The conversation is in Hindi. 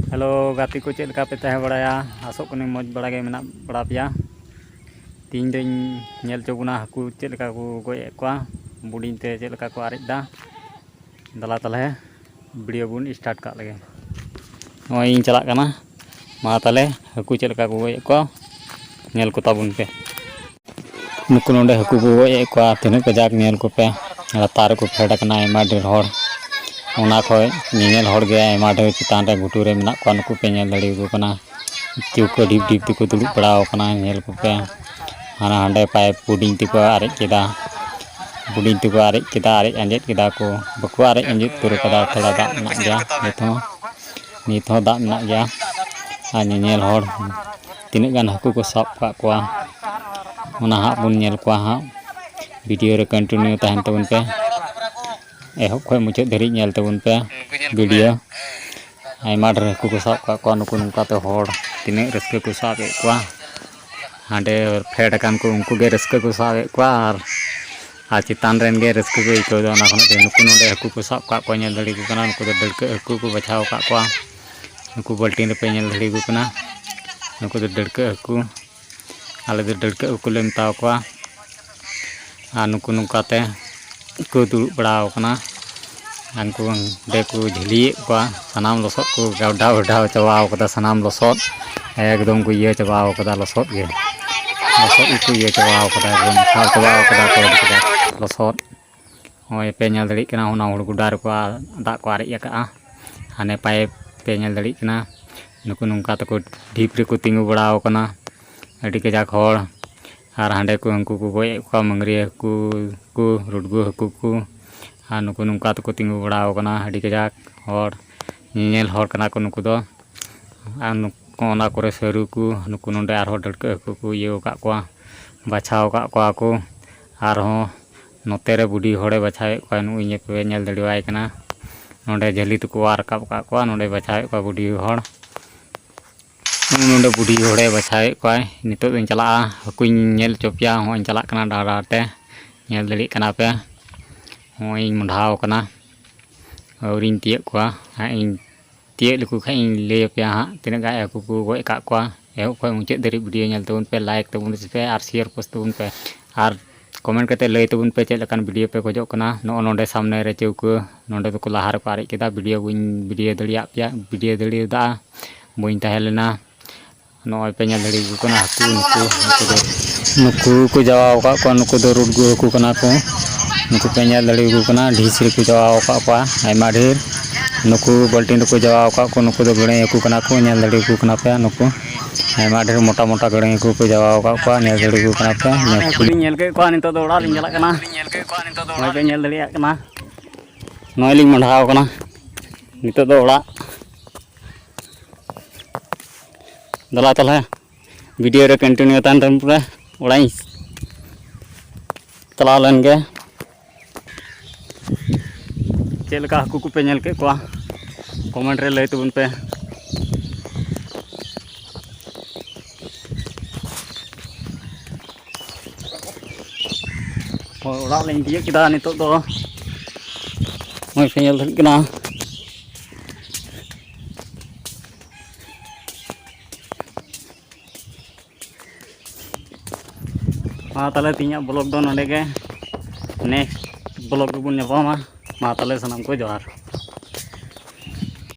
हेलो गाती को चेक पे तह बड़ा आसोक मज बड़ा मेना बड़ा पे तीन दिन चोबना हाकू चेक को गए बुड़ी ते चेक को आरेदा दला तले वीडियो बन स्टार्ट का लगे नई चलना मा ताले हाकू चेक को गए नेल को ताबन पे नुकु नोडे हाकू को गए तीन कजाक नेल को पे लातार को फेडकना आयमा ढेर हर ओना खय नेल हर गे आयमा ढेर चितान रे घुटू रे मेना को नुकु पे नेल दड़ी को कना तिउको डिप डिप तिको दुलुप पड़ाव कना नेल को पे हाना हांडे पाइप बुडिंग तिको आरे केदा बुडिंग तिको आरे केदा आरे अंजेत केदा को बको आरे अंजेत तुर कदा थोड़ा दा ना गया नित हो दा ना गया आ नेल हर तिने गान हाकू को साब का कोआ ओना हा बुन नेल कोआ हा वीडियो रे कंटिन्यू तहन तबन पे एहब खय मुचाद धरी नेल तबन पे वीडियो आयमा ढेर हाकू को साब का नुकु नुकाते हर तिने रस्के को साब ए कोआ हांडे फेड कान को उनको गे रस्के को साब ए कोआ आर चितान रेन गे रस्के को इको दो ना खन नुकु नोडे हाकू को साब का नेल दड़ी को कना नुकु डड़के हाकू को बचाव का कोआ नुकु बाल्टीन पे नेल दड़ी को कना नुकु डड़के हाकू आले डड़के हाकू ले मताव कोआ आ नुकु नुकाते को दुड़ुब बड़ाव कना आंको दे को झिलिए कोआ सनाम लसद को गावडा वडाव चबाव कदा सनाम लसद एकदम को ये चबाव कदा लसद गे लसद को ये चबाव कदा एकदम खाल चबाव कदा को लसद होय पे नेल दड़ी कना होना हुड़ गुडार को दा को आरे याका हाने पाइप पे नेल दड़ी कना नुकु नुका तको ढीप रे को तिंगु बड़ाव कना अडी कजाक हर आर हांडे को उनको को गए को मंगरी हाकू को रुडगु हाकू को आ नुकु नुका तको तिंगु बड़ाव कना अडी कजाक हर नेल हर कना को नुकु दो आ नुकु ओना करे सरू को नुकु नोडे आर हो डड़के हाकू को ये का को बाछाव का को आर हो नोते रे बुडी हड़े बाछावे को नु इने पे नेल दड़ीवाय कना नोडे झली तको आर का नोडे बाछावे को बुडी हड़ नोडे बुढ़ी हड़े बचाए कोई नितो दिन चला हाकुई नेल चोपिया हों चला कना डाराते नेल दड़ी कना पे हों मुंढाव कना और इन तियक को हाँ इन तियक लिखु खा इन ले पे हाँ तीन गाय हाकू को गए का को एहब खय मुचाद धरी वीडियो नेल तबन पे लाइक तबन पे आर शेयर पोस्ट तबन पे आर कमेंट करते लय तबन पे चेक लकान वीडियो पे खोजो कना नो नोडे सामने रे चौको नोडे तो लहा रे को आरे केदा वीडियो वीडियो दड़िया पे वीडियो दड़िदा बइन तहेलेना नॉय पे नेल दड़ी को ना हाकू नुकु को जवाव का नुकु दो रुडगु हाकू कना को नुकु पे नेल दड़ी को कना ढीस रे को जवाव का आयमा ढेर नुकु बाल्टीन को जवाव का नुकु दो गड़े हाकू कना को नेल दड़ी को कना पे नुकु आयमा ढेर मोटा मोटा गड़े हाकू को जवाव का नेल दड़ी को कना पे नेल के को नितो दो ओड़ा लिन चला कना नॉय पे नेल दड़ी कना नॉय लिन मंढाव कना नितो दो ओड़ा दला तले वीडियो रे कंटिन्यू तान तम पूरा ओड़ाई चला लन गे चेलका हाकू को पे नेल के को कमेंट रे लय तबन पे ओड़ा लें दिए किदा नितो दो मोय पे नेल कना मा ताले तीन ब्लॉग दो नोडे के नेक्स्ट ब्लॉग बन मा ताले सनाम को जोहार।